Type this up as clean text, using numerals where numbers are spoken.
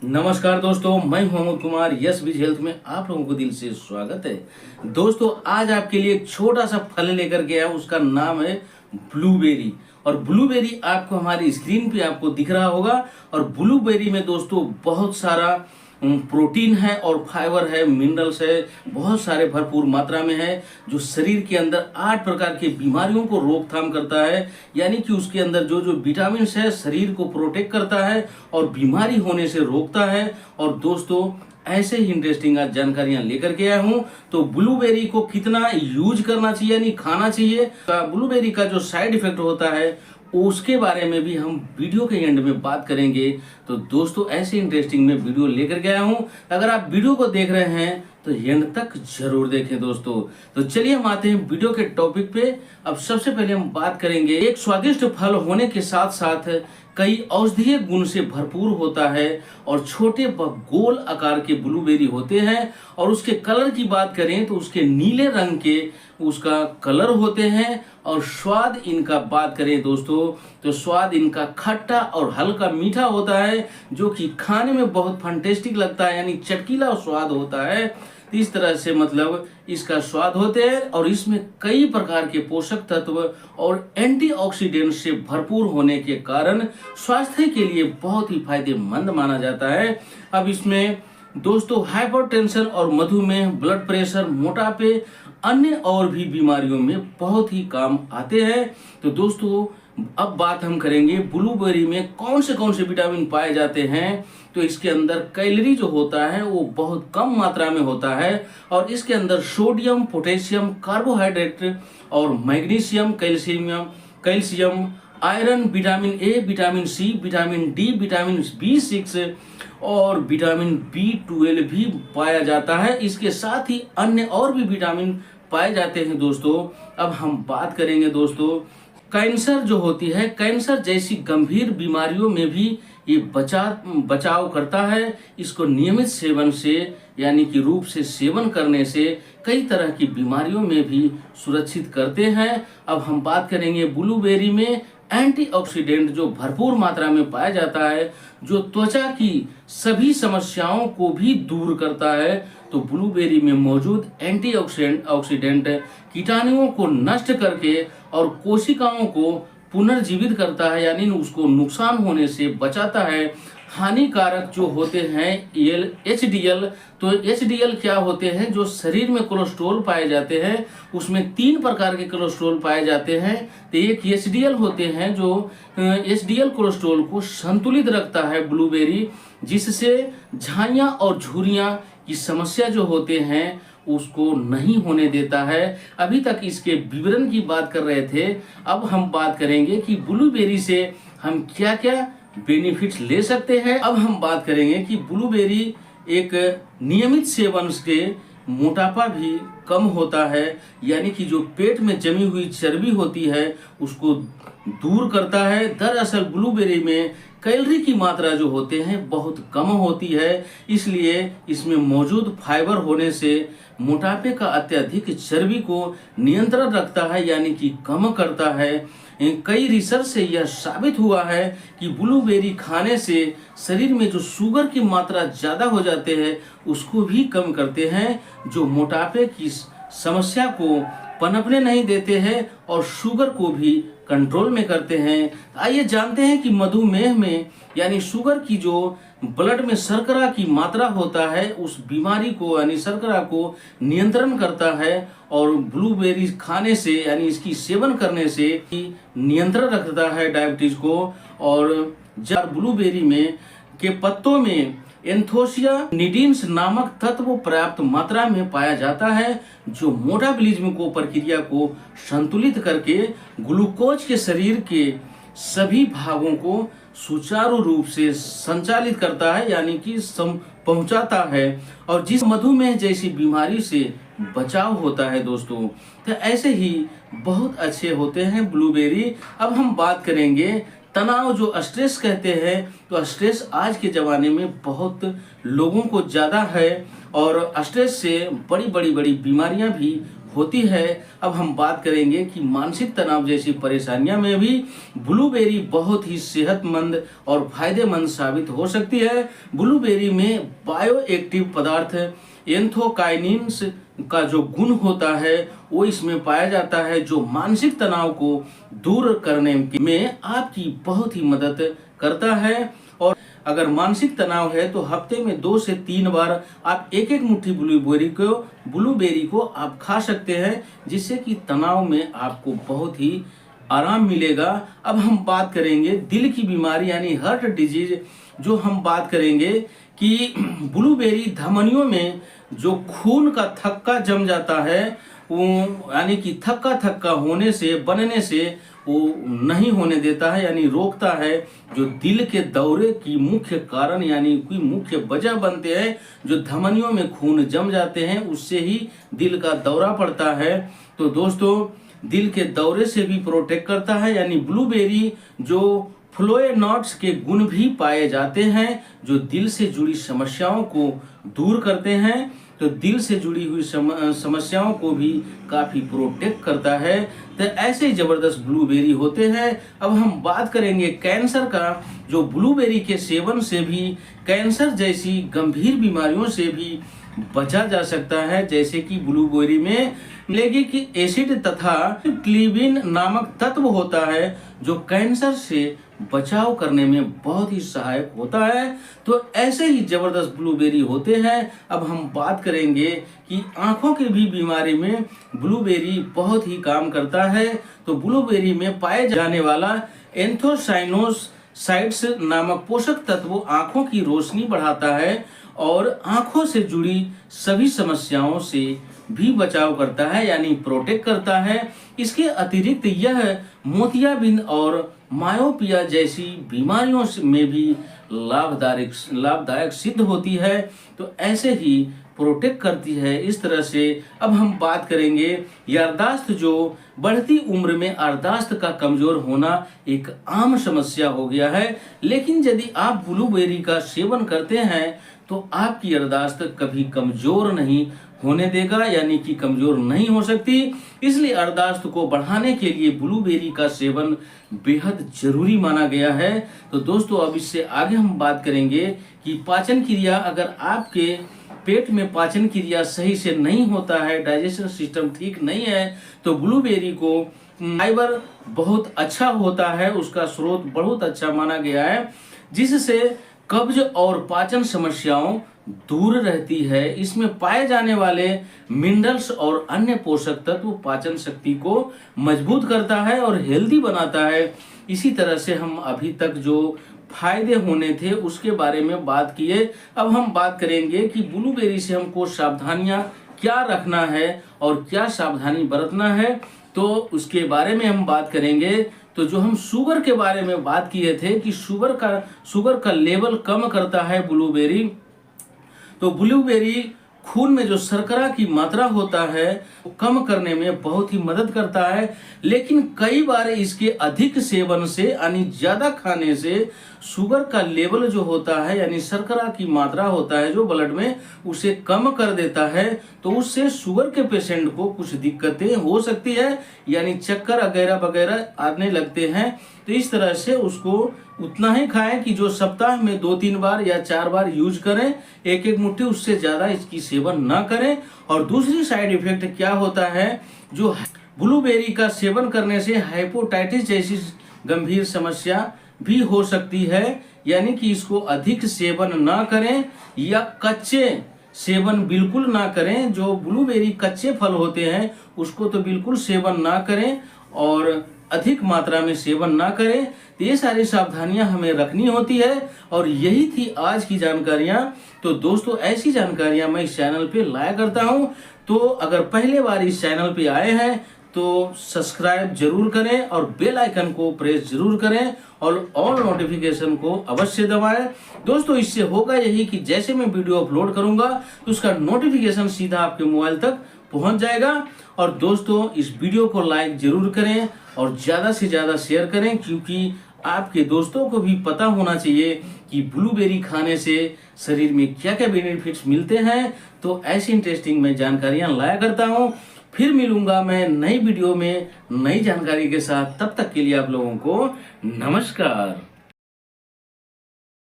नमस्कार दोस्तों, मैं हूं अमोद कुमार। यस विज हेल्थ में आप लोगों को दिल से स्वागत है। दोस्तों, आज आपके लिए एक छोटा सा फल लेकर के आया हूं, उसका नाम है ब्लूबेरी। और ब्लूबेरी आपको हमारी स्क्रीन पे आपको दिख रहा होगा। और ब्लूबेरी में दोस्तों बहुत सारा प्रोटीन है और फाइबर है, मिनरल्स है, बहुत सारे भरपूर मात्रा में है, जो शरीर के अंदर 8 प्रकार की बीमारियों को रोकथाम करता है। यानी कि उसके अंदर जो जो विटामिन है शरीर को प्रोटेक्ट करता है और बीमारी होने से रोकता है। और दोस्तों, ऐसे ही इंटरेस्टिंग आज जानकारियां लेकर के आया हूं। तो ब्लूबेरी को कितना यूज करना चाहिए यानी खाना चाहिए, ब्लूबेरी का जो साइड इफेक्ट होता है उसके बारे में भी हम वीडियो के एंड में बात करेंगे। तो दोस्तों, ऐसे इंटरेस्टिंग में वीडियो लेकर के आया हूं। अगर आप वीडियो को देख रहे हैं तो एंड तक जरूर देखें दोस्तों। तो चलिए हम आते हैं वीडियो के टॉपिक पे। अब सबसे पहले हम बात करेंगे, एक स्वादिष्ट फल होने के साथ साथ कई औषधीय गुण से भरपूर होता है और छोटे व गोल आकार के ब्लूबेरी होते हैं। और उसके कलर की बात करें तो उसके नीले रंग के उसका कलर होते हैं। और स्वाद इनका बात करें दोस्तों तो स्वाद इनका खट्टा और हल्का मीठा होता है, जो कि खाने में बहुत फंटेस्टिक लगता है, यानी चटकीला स्वाद होता है। इस तरह से मतलब इसका स्वाद होते हैं। और इसमें कई प्रकार के पोषक तत्व और एंटीऑक्सीडेंट से भरपूर होने के कारण स्वास्थ्य के लिए बहुत ही फायदेमंद माना जाता है। अब इसमें दोस्तों हाइपरटेंशन और मधुमेह, ब्लड प्रेशर, मोटापे, अन्य और भी बीमारियों में बहुत ही काम आते हैं। तो दोस्तों, अब बात हम करेंगे ब्लूबेरी में कौन से विटामिन पाए जाते हैं। तो इसके अंदर कैलोरी जो होता है वो बहुत कम मात्रा में होता है। और इसके अंदर सोडियम, पोटेशियम, कार्बोहाइड्रेट और magnesium, calcium, iron, vitamin A, vitamin C, vitamin D, vitamin B6 और विटामिन B12 भी पाया जाता है। इसके साथ ही अन्य और भी विटामिन पाए जाते हैं दोस्तों। अब हम बात करेंगे दोस्तों, कैंसर जो होती है, कैंसर जैसी गंभीर बीमारियों में भी ये बचाव करता है। इसको नियमित सेवन से यानी कि रूप से सेवन करने से कई तरह की बीमारियों में भी सुरक्षित करते हैं। अब हम बात करेंगे ब्लूबेरी में एंटीऑक्सीडेंट जो भरपूर मात्रा में पाया जाता है, जो त्वचा की सभी समस्याओं को भी दूर करता है। तो ब्लूबेरी में मौजूद एंटीऑक्सीडेंट कीटाणुओं को नष्ट करके और कोशिकाओं को पुनर्जीवित करता है, यानी उसको नुकसान होने से बचाता है। हानिकारक जो होते हैं HDL, तो HDL क्या होते हैं, जो शरीर में कोलेस्ट्रॉल पाए जाते हैं, उसमें 3 प्रकार के कोलेस्ट्रॉल पाए जाते हैं। तो एक HDL होते हैं जो HDL कोलेस्ट्रॉल को संतुलित रखता है ब्लूबेरी, जिससे झाइयाँ और झुर्रियाँ की समस्या जो होते हैं उसको नहीं होने देता है। अभी तक इसके विवरण की बात कर रहे थे, अब हम बात करेंगे कि ब्लूबेरी से हम क्या क्या बेनिफिट्स ले सकते हैं। अब हम बात करेंगे कि ब्लूबेरी एक नियमित सेवन से मोटापा भी कम होता है, यानी कि जो पेट में जमी हुई चर्बी होती है उसको दूर करता है। दरअसल ब्लूबेरी में कैलोरी की मात्रा जो होते हैं बहुत कम होती है, इसलिए इसमें मौजूद फाइबर होने से मोटापे का अत्यधिक चर्बी को नियंत्रण रखता है, यानी कि कम करता है। कई रिसर्च से यह साबित हुआ है कि ब्लूबेरी खाने से शरीर में जो शुगर की मात्रा ज़्यादा हो जाते हैं उसको भी कम करते हैं, जो मोटापे की समस्या को पनपने नहीं देते हैं और शुगर को भी कंट्रोल में करते हैं। आइए जानते हैं कि मधुमेह में यानी शुगर की जो ब्लड में शर्करा की मात्रा होता है उस बीमारी को यानी शर्करा को नियंत्रण करता है। और ब्लूबेरी खाने से यानी इसकी सेवन करने से नियंत्रण रखता है डायबिटीज को। और जब ब्लूबेरी में के पत्तों में एंथोसियानिडिन्स नामक तत्व पर्याप्त मात्रा में पाया जाता है, जो मेटाबॉलिज्म को प्रक्रिया को संतुलित करके ग्लूकोज के शरीर के सभी भागों को सुचारू रूप से संचालित करता है, यानी कि पहुंचाता है। और जिस मधुमेह जैसी बीमारी से बचाव होता है दोस्तों। तो ऐसे ही बहुत अच्छे होते हैं ब्लूबेरी। अब हम बात करेंगे तनाव, जो स्ट्रेस कहते हैं, तो स्ट्रेस आज के ज़माने में बहुत लोगों को ज़्यादा है और स्ट्रेस से बड़ी बड़ी बीमारियां भी होती है। अब हम बात करेंगे कि मानसिक तनाव जैसी परेशानियां में भी ब्लूबेरी बहुत ही सेहतमंद और फायदेमंद साबित हो सकती है। ब्लूबेरी में बायो एक्टिव पदार्थ एंथोकाइनिन्स का जो गुण होता है वो इसमें पाया जाता है, जो मानसिक तनाव को दूर करने में आपकी बहुत ही मदद करता है। और अगर मानसिक तनाव है तो हफ्ते में 2 से 3 बार आप एक एक मुट्ठी ब्लूबेरी को आप खा सकते हैं, जिससे कि तनाव में आपको बहुत ही आराम मिलेगा। अब हम बात करेंगे दिल की बीमारी यानी हार्ट डिजीज, जो हम बात करेंगे कि ब्लूबेरी धमनियों में जो खून का थक्का जम जाता है वो यानी कि थक्का होने से बनने से वो नहीं होने देता है, यानी रोकता है। जो दिल के दौरे की मुख्य कारण यानी कोई मुख्य वजह बनते हैं, जो धमनियों में खून जम जाते हैं उससे ही दिल का दौरा पड़ता है। तो दोस्तों दिल के दौरे से भी प्रोटेक्ट करता है, यानी ब्लूबेरी जो फ्लोएनॉइड्स के गुण भी पाए जाते हैं जो दिल से जुड़ी समस्याओं को दूर करते हैं। तो दिल से जुड़ी हुई समस्याओं को भी काफी प्रोटेक्ट करता है। तो ऐसे जबरदस्त ब्लूबेरी होते हैं। अब हम बात करेंगे कैंसर का, जो ब्लूबेरी के सेवन से भी कैंसर जैसी गंभीर बीमारियों से भी बचा जा सकता है, जैसे कि ब्लूबेरी में लेगिक एसिड तथा क्लीबिन नामक तत्व होता है जो कैंसर से बचाव करने में बहुत ही सहायक होता है। तो ऐसे ही जबरदस्त ब्लूबेरी होते हैं। अब हम बात करेंगे कि आंखों की भी बीमारी में ब्लूबेरी बहुत ही काम करता है। तो ब्लूबेरी में पाए जाने वाला एंथोसाइनोसाइड्स नामक पोषक तत्व आंखों की रोशनी बढ़ाता है और आंखों से जुड़ी सभी समस्याओं से भी बचाव करता है, यानी प्रोटेक्ट करता है। इसके अतिरिक्त यह मोतियाबिंद और मायोपिया जैसी बीमारियों में भी लाभदायक सिद्ध होती है। तो ऐसे ही प्रोटेक्ट करती है इस तरह से। अब हम बात करेंगे यारदाश्त, जो बढ़ती उम्र में यारदाश्त का कमजोर होना एक आम समस्या हो गया है, लेकिन यदि आप ब्लूबेरी का सेवन करते हैं तो आपकी यारदाश्त कभी कमजोर नहीं होने देगा, यानी कि कमजोर नहीं हो सकती। इसलिए यारदाश्त को बढ़ाने के लिए ब्लूबेरी का सेवन बेहद जरूरी माना गया है। तो दोस्तों अब इससे आगे हम बात करेंगे कि पाचन क्रिया, अगर आपके पेट में पाचन क्रिया सही से नहीं होता है, डाइजेशन सिस्टम ठीक नहीं है, तो ब्लूबेरी को फाइबर बहुत अच्छा होता है, उसका स्रोत बहुत अच्छा माना गया है, जिससे कब्ज और पाचन समस्याओं दूर रहती है। इसमें पाए जाने वाले मिनरल्स और अन्य पोषक तत्व पाचन शक्ति को मजबूत करता है और हेल्दी बनाता है। इसी तरह से हम अभी तक जो फायदे होने थे उसके बारे में बात किए। अब हम बात करेंगे कि ब्लूबेरी से हमको सावधानियां क्या रखना है और क्या सावधानी बरतना है, तो उसके बारे में हम बात करेंगे। तो जो हम शुगर के बारे में बात किए थे कि शुगर का लेवल कम करता है ब्लूबेरी। तो ब्लूबेरी खून में जो शर्करा की मात्रा होता है वो कम करने में बहुत ही मदद करता है, लेकिन कई बार इसके अधिक सेवन से यानी ज्यादा खाने से शुगर का लेवल जो होता है यानी शर्करा की मात्रा होता है जो ब्लड में, उसे कम कर देता है। तो उससे शुगर के पेशेंट को कुछ दिक्कतें हो सकती है, यानी चक्कर वगैरह आने लगते हैं। तो इस तरह से उसको उतना ही खाएं कि जो सप्ताह में 2-3 बार या 4 बार यूज करें, एक एक मुट्ठी, उससे ज्यादा इसकी सेवन ना करें। और दूसरी साइड इफेक्ट क्या होता है, जो ब्लूबेरी का सेवन करने से हेपेटाइटिस जैसी गंभीर समस्या भी हो सकती है, यानी कि इसको अधिक सेवन ना करें या कच्चे सेवन बिल्कुल ना करें। जो ब्लूबेरी कच्चे फल होते हैं उसको तो बिल्कुल सेवन ना करें और अधिक मात्रा में सेवन ना करें। तो ये सारी सावधानियां हमें रखनी होती है और यही थी आज की जानकारियां। तो दोस्तों ऐसी जानकारियां मैं इस चैनल पे लाया करता हूं। तो अगर पहले बार इस चैनल पे आए हैं तो सब्सक्राइब जरूर करें और बेल आइकन को प्रेस जरूर करें और ऑल नोटिफिकेशन को अवश्य दबाएं। दोस्तों इससे होगा यही कि जैसे मैं वीडियो अपलोड करूंगा तो उसका नोटिफिकेशन सीधा आपके मोबाइल तक पहुंच जाएगा। और दोस्तों इस वीडियो को लाइक जरूर करें और ज्यादा से ज्यादा शेयर करें, क्योंकि आपके दोस्तों को भी पता होना चाहिए कि ब्लूबेरी खाने से शरीर में क्या क्या बेनिफिट्स मिलते हैं। तो ऐसी इंटरेस्टिंग मैं जानकारियां लाया करता हूं। फिर मिलूंगा मैं नई वीडियो में नई जानकारी के साथ। तब तक के लिए आप लोगों को नमस्कार।